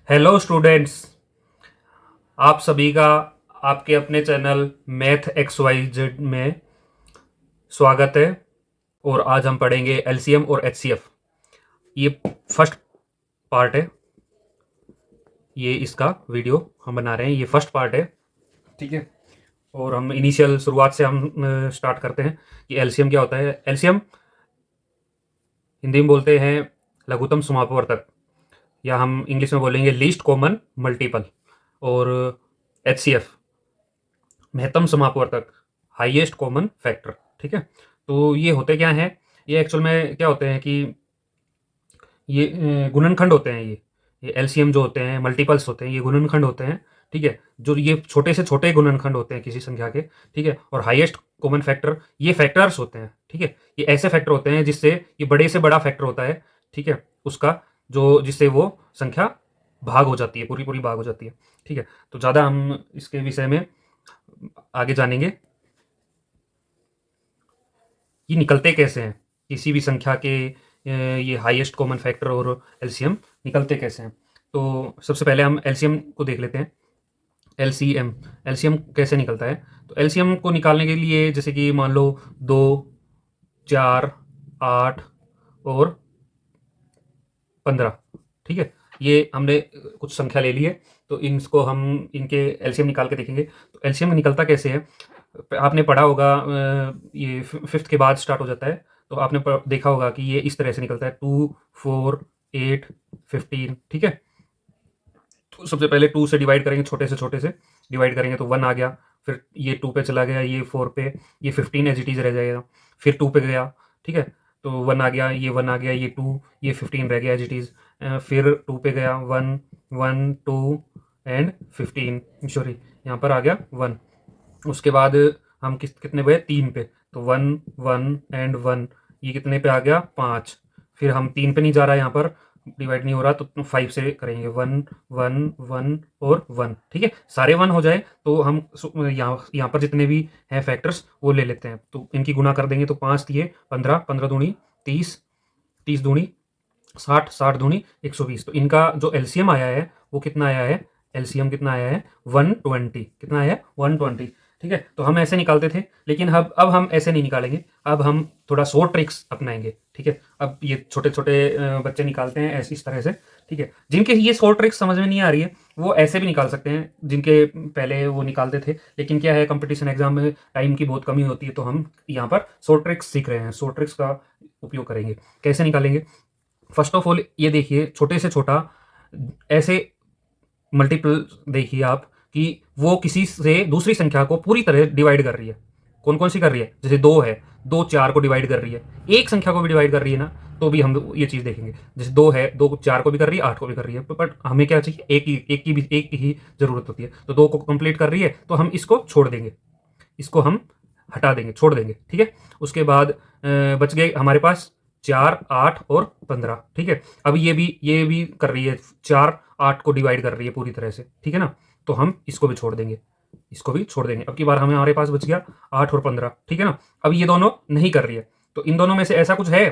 Hello students, आप सभी का आपके अपने channel math X Y Z में स्वागत है। और आज हम पढ़ेंगे एलसीएम और एचसीएफ। ये फर्स्ट पार्ट है। ये इसका वीडियो हम बना रहे हैं, ये फर्स्ट पार्ट है, ठीक है। और हम इनिशियल शुरुआत से हम स्टार्ट करते हैं कि एलसीएम क्या होता है। एलसीएम हिंदी में बोलते हैं लघुत्तम समापवर्तक, या हम इंग्लिश में बोलेंगे लीस्ट कॉमन मल्टीपल। और एचसीएफ महत्तम समापवर्तक, हाईएस्ट कॉमन फैक्टर, ठीक है। तो ये होते क्या हैं, ये एक्चुअल में क्या होते हैं कि ये गुणनखंड होते हैं। ये एलसीएम जो होते हैं, मल्टीपल्स होते हैं, ये गुणनखंड होते हैं, ठीक है। जो ये छोटे से छोटे गुणनखंड होते हैं किसी संख्या के, ठीक है। और हाईएस्ट कॉमन फैक्टर ये फैक्टर्स होते हैं, ठीक है। ये ऐसे फैक्टर होते हैं जिससे ये बड़े से बड़ा फैक्टर होता है, ठीक है, उसका जो जिससे वो संख्या भाग हो जाती है, पूरी पूरी भाग हो जाती है, ठीक है। तो ज़्यादा हम इसके विषय में आगे जानेंगे। ये निकलते कैसे हैं किसी भी संख्या के, ये हाईएस्ट कॉमन फैक्टर और एलसीएम निकलते कैसे हैं। तो सबसे पहले हम एलसीएम को देख लेते हैं। एलसीएम एलसीएम कैसे निकलता है। तो एलसीएम को निकालने के लिए जैसे कि मान लो 2, 4, 8 और 15, ठीक है। ये हमने कुछ संख्या ले ली है, तो इनको हम इनके एलसीएम निकाल के देखेंगे। तो एलसीएम निकलता कैसे है, आपने पढ़ा होगा, ये फिफ्थ के बाद स्टार्ट हो जाता है। तो आपने देखा होगा कि ये इस तरह से निकलता है 2, 4, 8, 15, ठीक है। तो सबसे पहले 2 से डिवाइड करेंगे, छोटे से छोटे से डिवाइड करेंगे तो 1 आ गया। फिर ये 2 पे चला गया, ये 4 पे, ये 15 एज इट इज़ रह जाएगा। फिर 2 पे गया, ठीक है, तो 1 आ गया, ये 1 आ गया, ये 2, ये 15 रह गया एज इट इज़। फिर 2 पे गया, 1, 1, 2 एंड 15, सॉरी यहाँ पर आ गया 1। उसके बाद हम कितने पे, 3 पे, तो 1, 1 एंड 1, ये कितने पे आ गया, 5। फिर हम 3 पे नहीं जा रहा है, यहाँ पर डिवाइड नहीं हो रहा, तो 5 से करेंगे, 1, 1, 1 और 1, ठीक है। सारे 1 हो जाए तो हम यहाँ पर जितने भी हैं फैक्टर्स वो ले लेते हैं, तो इनकी गुना कर देंगे। तो 5 दिए 15, 15 दूनी 30, 30 दूनी 60, 60 दूनी 120। तो इनका जो एलसीएम आया है वो कितना आया है, एलसीएम कितना आया है, 120। कितना आया है, 120, ठीक है। तो हम ऐसे निकालते थे, लेकिन अब हम ऐसे नहीं निकालेंगे। अब हम थोड़ा शॉर्ट ट्रिक्स अपनाएंगे, ठीक है। अब ये छोटे छोटे बच्चे निकालते हैं ऐसे, इस तरह से, ठीक है। जिनके ये शॉर्ट ट्रिक्स समझ में नहीं आ रही है वो ऐसे भी निकाल सकते हैं, जिनके पहले वो निकालते थे। लेकिन क्या है, कंपटीशन एग्जाम में टाइम की बहुत कमी होती है, तो हम यहाँ पर शॉर्ट ट्रिक्स सीख रहे हैं, शॉर्ट ट्रिक्स का उपयोग करेंगे। कैसे निकालेंगे, फर्स्ट ऑफ ऑल ये देखिए, छोटे से छोटा ऐसे मल्टीपल देखिए आप कि वो किसी से दूसरी संख्या को पूरी तरह डिवाइड कर रही है। कौन कौन सी कर रही है, जैसे 2 है, 2 4 को डिवाइड कर रही है, एक संख्या को भी डिवाइड कर रही है ना, तो भी हम ये चीज़ देखेंगे। जैसे 2 है, 2 4 को भी कर रही है, 8 को भी कर रही है, बट हमें क्या चाहिए, एक की ही जरूरत होती है। तो 2 को कंप्लीट कर रही है तो हम इसको छोड़ देंगे, इसको हम हटा देंगे, छोड़ देंगे, ठीक है। उसके बाद बच गए हमारे पास 4, 8 और 15, ठीक है। अब ये भी कर रही है, 4 8 को डिवाइड कर रही है पूरी तरह से, ठीक है ना। तो हम इसको भी छोड़ देंगे, इसको भी छोड़ देंगे। अब की बार हमारे पास बच गया 8 और 15, ठीक है ना। अब ये दोनों नहीं कर रही है, तो इन दोनों में से ऐसा कुछ है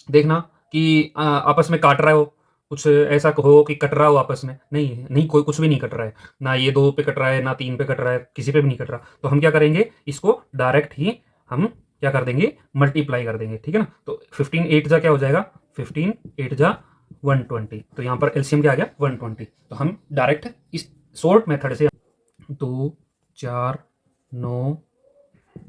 देखना कि आपस में काट रहा हो, कुछ ऐसा हो कि कट रहा हो आपस में, नहीं नहीं, कोई कुछ भी नहीं कट रहा है ना, ये 2 पे कट रहा है ना 3 पे कट रहा है, किसी पे भी नहीं कट रहा। तो हम क्या करेंगे, इसको डायरेक्ट ही हम क्या कर देंगे, मल्टीप्लाई कर देंगे, ठीक है ना। तो 15 8 जा क्या हो जाएगा, 15 8 जा 120। तो यहाँ पर एलसीएम क्या आ गया, 120। तो हम डायरेक्ट इस शॉर्ट मेथड से 2, 4, 9,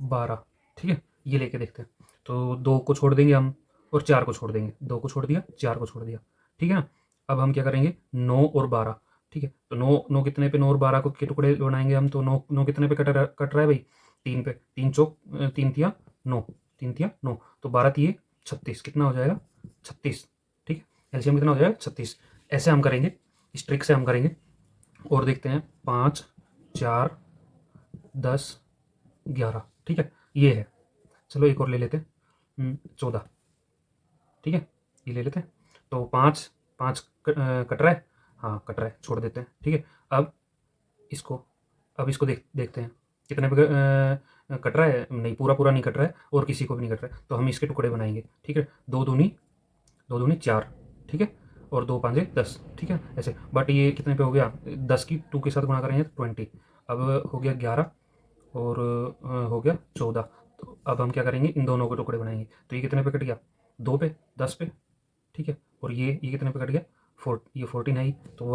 12, ठीक है, ये लेके देखते हैं। तो 2 को छोड़ देंगे हम और 4 को छोड़ देंगे, 2 को छोड़ दिया, 4 को छोड़ दिया, ठीक है ना। अब हम क्या करेंगे, 9 और 12, ठीक है। तो 9 9 कितने पे, 9 और 12 को के टुकड़े बनाएंगे हम, तो 9 9 कितने पे कट रहा है भाई, 3 पे, 3 चौक 3 तिया 9, 3 तिया 9, तो 12 तिये 36, कितना हो जाएगा, 36, ठीक है। एलसीएम कितना हो जाएगा, 36। ऐसे हम करेंगे, इस ट्रिक से हम करेंगे। और देखते हैं, 5, 4, 10, 11, ठीक है, ये है। चलो एक और ले लेते हैं, 14, ठीक है, ये ले लेते हैं। तो 5 5 कट रहा है, हाँ कट रहा है, छोड़ देते हैं, ठीक है। अब इसको अब इसको देखते हैं कितने पे कट रहा है, नहीं पूरा पूरा नहीं कट रहा है और किसी को भी नहीं कट रहा है, तो हम इसके टुकड़े बनाएंगे, ठीक है। 2 दूनी 4, ठीक है। और 2 5 10, ठीक है ऐसे। बट ये कितने पे हो गया, 10 की 2 के साथ गुणा करेंगे तो 20, अब हो गया 11 और हो गया 14। तो अब हम क्या करेंगे, इन दोनों के टुकड़े बनाएंगे। तो ये कितने पे कट गया, 2 पे, 10 पे, ठीक है। और ये कितने पे कट गया, ये 14 है ही, तो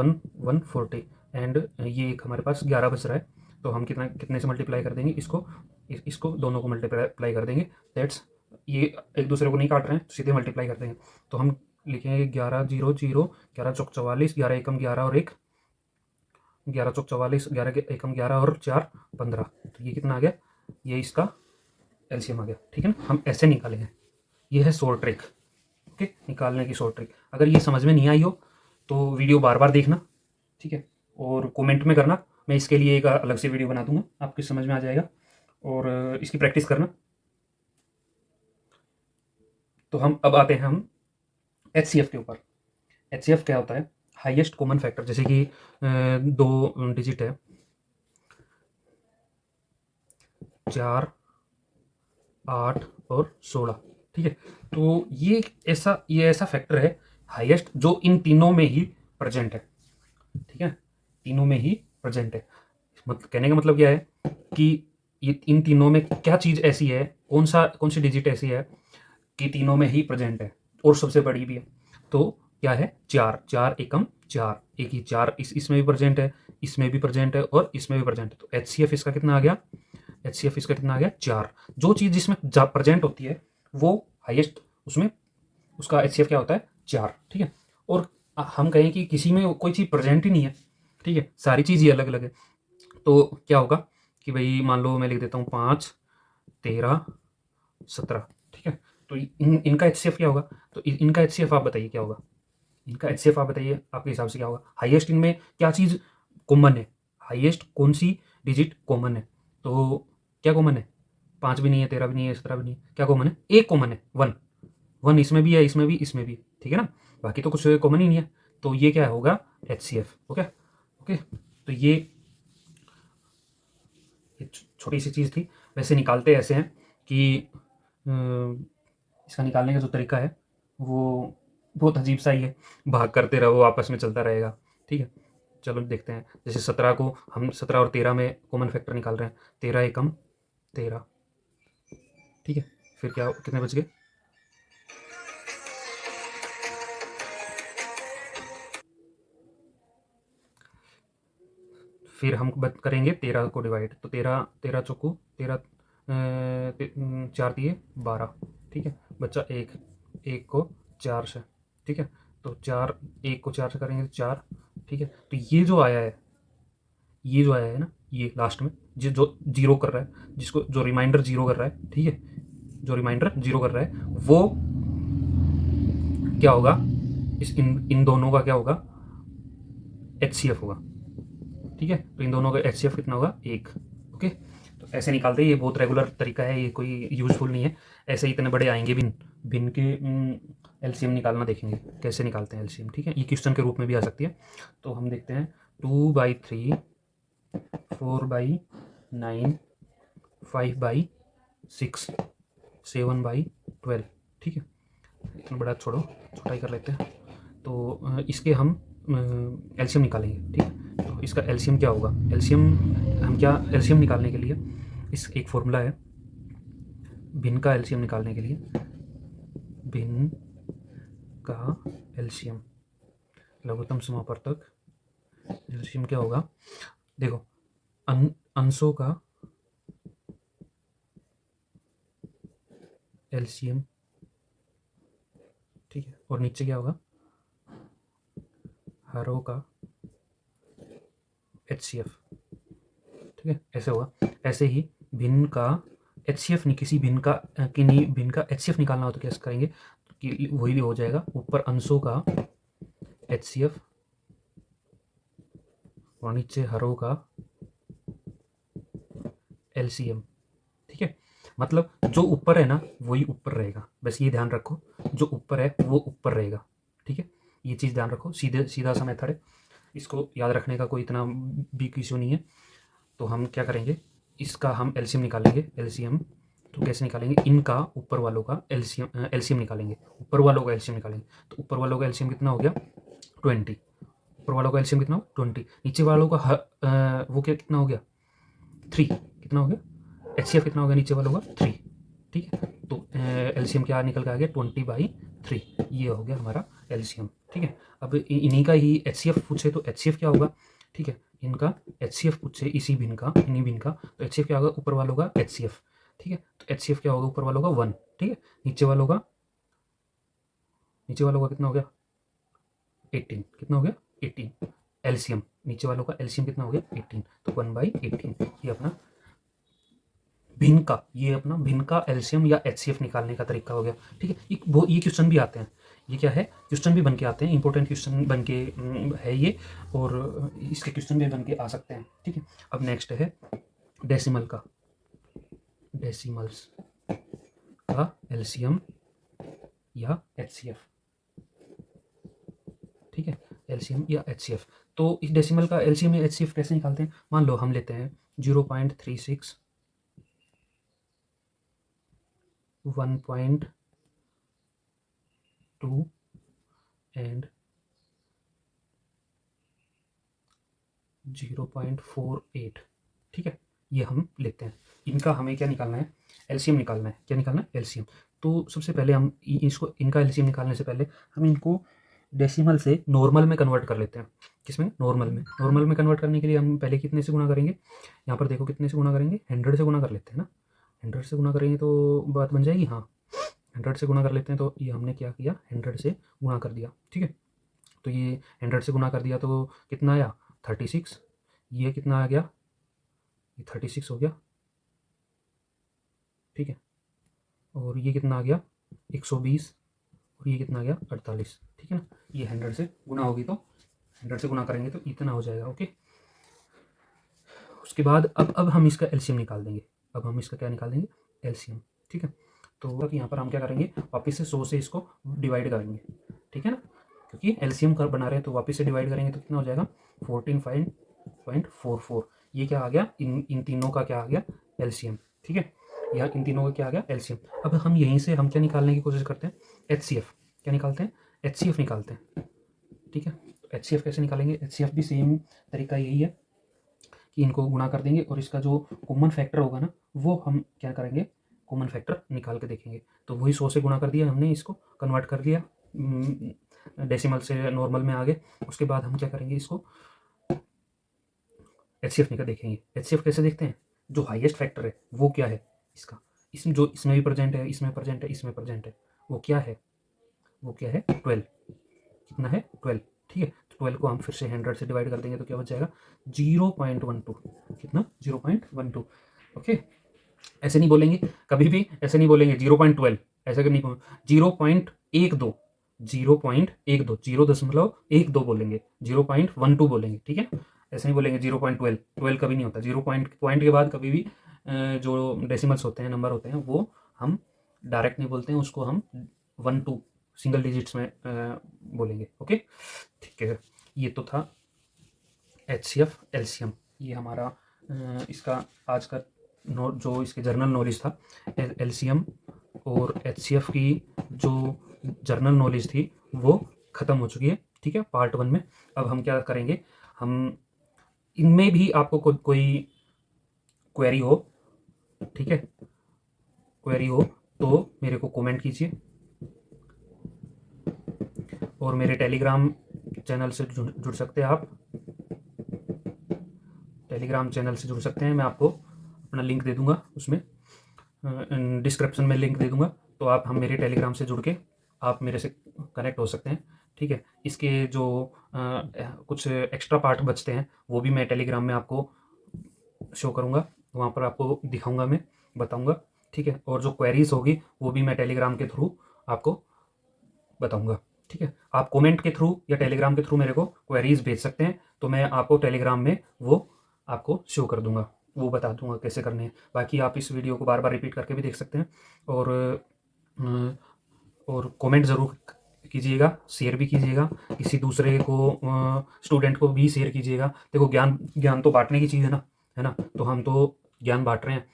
140 एंड ये एक हमारे पास 11 बच रहा है। तो हम कितने से मल्टीप्लाई कर देंगे इसको, इसको दोनों को मल्टीप्लाई कर देंगे। दैट्स, ये एक दूसरे को नहीं काट रहे हैं, तो सीधे मल्टीप्लाई कर देंगे। तो हम लिखेंगे 11 0 0, 11 चौक 44, 11 एकम 11 और 1, 11 चौक 44, 11 एकम 11 और 4 15। तो ये कितना आ गया, ये इसका एलसीएम आ गया, ठीक है ना। हम ऐसे निकालेंगे, ये है शॉर्ट ट्रिक, ओके, निकालने की शॉर्ट ट्रिक। अगर ये समझ में नहीं आई हो तो वीडियो बार बार देखना, ठीक है, और कमेंट में करना। मैं इसके लिए एक अलग से वीडियो बना दूंगा, आपकी समझ में आ जाएगा, और इसकी प्रैक्टिस करना। तो हम अब आते हैं हम एचसीएफ के ऊपर। एचसीएफ क्या होता है, हाईएस्ट कॉमन फैक्टर। जैसे कि 2 डिजिट है, 4 8 और 16, ठीक है। तो ये ऐसा फैक्टर है हाईएस्ट जो इन तीनों में ही प्रेजेंट है, ठीक है, तीनों में ही प्रेजेंट है। मतलब कहने का मतलब क्या है कि ये इन तीनों में क्या चीज़ ऐसी है, कौन सी डिजिट ऐसी है कि तीनों में ही प्रेजेंट है और सबसे बड़ी भी है। तो क्या है, 4, 4 एकम 4, एक ही 4 इसमें भी प्रेजेंट है, इसमें भी प्रेजेंट है और इसमें भी प्रेजेंट है। तो एचसीएफ इसका कितना आ गया, एचसीएफ इसका कितना आ गया, 4। जो चीज़ जिसमें प्रेजेंट होती है वो हाईएस्ट, उसमें उसका एचसीएफ क्या होता है, 4, ठीक है। और हम कहें कि किसी में कोई चीज़ प्रेजेंट ही नहीं है, ठीक है, सारी चीज़ ही अलग अलग है, तो क्या होगा कि भाई मान लो मैं लिख देता हूँ 5 13 17, ठीक है। तो इनका एचसीएफ क्या होगा, तो इनका एचसीएफ आप बताइए क्या होगा, इनका एचसीएफ आप बताइए, आपके हिसाब से क्या होगा। हाईएस्ट इनमें क्या चीज़ कॉमन है, हाईएस्ट कौन सी डिजिट कॉमन है, तो क्या कॉमन है, 5 भी नहीं है, 13 भी नहीं है, 17 भी नहीं है, क्या कॉमन है, एक कॉमन है, 1, 1 इसमें भी है, इसमें भी, इसमें भी, ठीक है ना, बाकी तो कुछ कॉमन ही नहीं है। तो ये क्या होगा, एचसीएफ, ओके ओके। तो ये छोटी सी चीज़ थी। वैसे निकालते ऐसे हैं कि इसका निकालने का जो तरीका है वो बहुत अजीब सा ही है, भाग करते रहो, आपस में चलता रहेगा, ठीक है। चलो देखते हैं। जैसे 17 को हम 17 और 13 में कॉमन फैक्टर निकाल रहे हैं, 13 एकम 13, ठीक है। फिर क्या, कितने बच गए, फिर हम करेंगे 13 को डिवाइड, तो 13 13 चौको 13, 4 दिए 12, ठीक है, बच्चा एक, एक को 4 से, ठीक है। तो 4, एक को 4 से करेंगे तो 4, ठीक है। तो ये जो आया है, ये जो आया है ना, ये लास्ट में जो जीरो कर रहा है, जिसको जो रिमाइंडर जीरो कर रहा है, ठीक है, जो रिमाइंडर जीरो कर रहा है वो क्या होगा, इन दोनों का क्या होगा, एचसीएफ होगा, ठीक है। तो इन दोनों का एचसीएफ कितना होगा, 1, ओके। तो ऐसे निकालते हैं, ये बहुत रेगुलर तरीका है, ये कोई यूजफुल नहीं है। ऐसे ही इतने बड़े आएंगे भिन्न भिन्न के एलसीएम निकालना देखेंगे कैसे निकालते हैं एलसीएम, ठीक है। ये क्वेश्चन के रूप में भी आ सकती है। तो हम देखते हैं 2/3, 4/9, 5/6, 7/12, ठीक है। इतना बड़ा छोड़ो, छोटा ही कर लेते हैं। तो इसके हम एलसीएम निकालेंगे, ठीक है। तो इसका एलसीएम क्या होगा, एलसीएम हम क्या, एलसीएम निकालने के लिए इस एक फॉर्मूला है भिन्न का एलसीएम निकालने के लिए, भिन्न का एलसीएम, लघुत्तम समापवर्तक एलसीएम क्या होगा, देखो अंशों का एलसीएम, ठीक है, और नीचे क्या होगा, हरों का एचसीएफ, ठीक है, ऐसे होगा। ऐसे ही भिन्न का एचसीएफ नहीं, किसी भिन्न का भिन्न का एचसीएफ निकालना हो तो कैसे करेंगे, कि वही भी हो जाएगा, ऊपर अंशों का एचसीएफ और नीचे हरों का एलसीएम, ठीक है। मतलब जो ऊपर है ना वही ऊपर रहेगा, बस ये ध्यान रखो, जो ऊपर है वो ऊपर रहेगा, ठीक है। ये चीज़ ध्यान रखो, सीधा सा मेथड है, इसको याद रखने का कोई इतना बिग इशू नहीं है। तो हम क्या करेंगे, इसका हम एलसीएम निकालेंगे, एलसीएम तो कैसे निकालेंगे, इनका ऊपर वालों का एलसीएम निकालेंगे, ऊपर वालों का एलसीएम निकालेंगे। तो ऊपर वालों का एलसीएम कितना हो गया, 20, ऊपर वालों का एलसीएम कितना हो 20, नीचे वालों का वो क्या कितना हो गया 3, कितना हो गया एचसीएफ कितना हो गया नीचे वालों का 3, ठीक है। तो एलसीएम क्या निकल के आ गया 20/3, ये हो गया हमारा एलसीएम, ठीक है। अब इन्हीं का ही एचसीएफ पूछे तो एचसीएफ क्या होगा, ठीक है। इनका एचसीएफ पूछे इसी भिन्न का, इन्हीं भिन्न का, तो एचसीएफ क्या होगा ऊपर वालों का एचसीएफ, ठीक है। तो एचसीएफ क्या होगा ऊपर वालों का 1, ठीक है। नीचे वालों का कितना हो गया 18, कितना हो गया 18, एलसीएम नीचे वालों का एलसीएम कितना हो गया 18, तो 1/18, ये अपना भिन्न का, ये अपना भिन्न का एलसीएम या एचसीएफ निकालने का तरीका हो गया, ठीक है। ये क्वेश्चन भी आते हैं, ये क्या है क्वेश्चन भी बन के आते हैं, इंपॉर्टेंट क्वेश्चन बन के है ये, और इसके क्वेश्चन भी बन के आ सकते हैं, ठीक है। अब नेक्स्ट है डेसिमल्स का एलसीएम या एचसीएफ, ठीक है, एलसीएम या एचसीएफ। तो इस डेसिमल का एलसीएम या एचसीएफ कैसे निकालते हैं, मान लो हम लेते हैं 0.36, 1.2 एंड 0.48, ठीक है, ये हम लेते हैं। इनका हमें क्या निकालना है एलसीएम निकालना है, क्या निकालना है एलसीएम। तो सबसे पहले हम इसको, इनका एलसीएम निकालने से पहले हम इनको डेसिमल से नॉर्मल में कन्वर्ट कर लेते हैं। किसमें नॉर्मल में कन्वर्ट करने के लिए हम पहले कितने से गुणा करेंगे, यहाँ पर देखो कितने से गुणा करेंगे 100 से गुणा कर लेते हैं ना, 100 से गुणा करेंगे तो बात बन जाएगी, हाँ 100 से गुणा कर लेते हैं। तो ये हमने क्या किया 100 से गुणा कर दिया, ठीक है। तो ये 100 से गुणा कर दिया तो कितना आया 36, ये कितना आ गया ये 36 हो गया, ठीक है। और ये कितना आ गया 120, और ये कितना आ गया 48, ठीक है ना। ये 100 से गुणा होगी तो 100 से गुणा करेंगे तो इतना हो जाएगा, ओके। उसके बाद अब हम इसका एलसीएम निकाल देंगे, अब हम इसका क्या निकाल देंगे एलसीएम, ठीक है। तो यहाँ पर हम क्या करेंगे वापस से 100 से इसको डिवाइड करेंगे, ठीक है ना, क्योंकि एलसीएम कर बना रहे हैं तो वापस से डिवाइड करेंगे तो कितना हो जाएगा 14.44, ये क्या आ गया इन तीनों का क्या आ गया एलसीएम, ठीक है। यहाँ इन तीनों का क्या आ गया एलसीएम। अब हम यहीं से हम क्या निकालने की कोशिश करते हैं एचसीएफ, क्या निकालते हैं एचसीएफ निकालते हैं, ठीक है। तो एचसीएफ कैसे निकालेंगे, एचसीएफ भी सेम तरीका यही है कि इनको गुणा कर देंगे और इसका जो कॉमन फैक्टर होगा ना वो हम क्या करेंगे कॉमन फैक्टर निकाल के देखेंगे। तो वही 100 से गुणा कर दिया हमने, इसको कन्वर्ट कर दिया डेसिमल से नॉर्मल में आ गए। उसके बाद हम क्या करेंगे इसको एचसीएफ निकाल देखेंगे। एचसीएफ कैसे देखते हैं, जो हाईएस्ट फैक्टर है वो क्या है इसका, इसमें जो इसमें भी प्रेजेंट है, इसमें प्रेजेंट है, इसमें प्रेजेंट है, वो क्या है 12, कितना है 12, ठीक है। तो 12 को हम फिर से 100 से डिवाइड कर देंगे तो क्या बच जाएगा 0.12, कितना 0.12, ओके। ऐसे नहीं बोलेंगे कभी भी, ऐसे नहीं बोलेंगे 0.12, ऐसा कभी नहीं, 0.12, 0.12, 0.12 बोलेंगे, 0.12 बोलेंगे, ठीक है। ऐसे नहीं बोलेंगे 0.12, 12 कभी नहीं होता, जीरो पॉइंट के बाद कभी भी जो डेसिमल्स होते हैं नंबर होते हैं वो हम डायरेक्ट नहीं बोलते हैं, उसको हम 1-2 सिंगल डिजिट्स में बोलेंगे, ओके, ठीक है। ये तो था एचसीएफ एलसीएम, ये हमारा इसका आज का जो इसके जर्नल नॉलेज था एलसीएम और एचसीएफ की जो जर्नल नॉलेज थी वो ख़त्म हो चुकी है, ठीक है, पार्ट 1 में। अब हम क्या करेंगे, हम इनमें भी आपको कोई क्वेरी हो, ठीक है, क्वेरी हो तो मेरे को कमेंट कीजिए और मेरे टेलीग्राम चैनल से जुड़ सकते हैं आप, टेलीग्राम चैनल से जुड़ सकते हैं। मैं आपको अपना लिंक दे दूंगा, उसमें डिस्क्रिप्शन में लिंक दे दूंगा, तो आप हम मेरे टेलीग्राम से जुड़ के आप मेरे से कनेक्ट हो सकते हैं, ठीक है। इसके जो कुछ एक्स्ट्रा पार्ट बचते हैं वो भी मैं टेलीग्राम में आपको शो करूँगा, वहाँ पर आपको दिखाऊँगा, मैं बताऊँगा, ठीक है। और जो क्वेरीज होगी वो भी मैं टेलीग्राम के थ्रू आपको बताऊँगा, ठीक है। आप कमेंट के थ्रू या टेलीग्राम के थ्रू मेरे को क्वेरीज भेज सकते हैं, तो मैं आपको टेलीग्राम में वो आपको शो कर दूंगा, वो बता दूंगा कैसे करने हैं। बाकी आप इस वीडियो को बार बार रिपीट करके भी देख सकते हैं और कमेंट ज़रूर कीजिएगा, शेयर भी कीजिएगा, किसी दूसरे को स्टूडेंट को भी शेयर कीजिएगा। देखो ज्ञान तो बांटने की चीज़ है ना, तो हम तो ज्ञान बांट रहे हैं,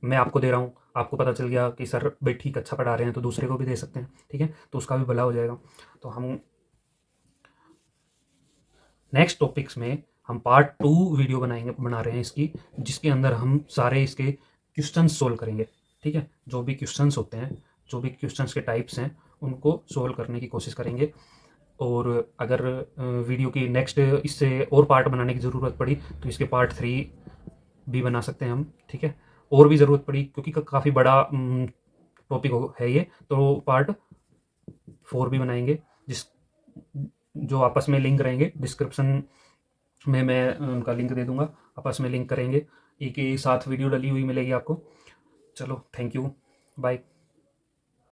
मैं आपको दे रहा हूँ, आपको पता चल गया कि सर भाई ठीक अच्छा पढ़ा रहे हैं तो दूसरे को भी दे सकते हैं, ठीक है, तो उसका भी भला हो जाएगा। तो हम नेक्स्ट टॉपिक्स में हम पार्ट 2 वीडियो बना रहे हैं इसकी, जिसके अंदर हम सारे इसके क्वेश्चंस सोल्व करेंगे। ठीक है, जो भी क्वेश्चंस होते हैं, जो भी क्वेश्चंस के टाइप्स हैं, उनको सोल्व करने की कोशिश करेंगे। और अगर वीडियो की नेक्स्ट इससे और पार्ट बनाने की ज़रूरत पड़ी तो इसके पार्ट 3 भी बना सकते हैं हम। ठीक है, और भी ज़रूरत पड़ी क्योंकि काफ़ी बड़ा टॉपिक है ये, तो पार्ट 4 भी बनाएंगे, जिस जो आपस में लिंक रहेंगे। डिस्क्रिप्शन में मैं उनका लिंक दे दूंगा, आपस में लिंक करेंगे, एक ही साथ वीडियो डली हुई मिलेगी आपको। चलो, थैंक यू, बाय।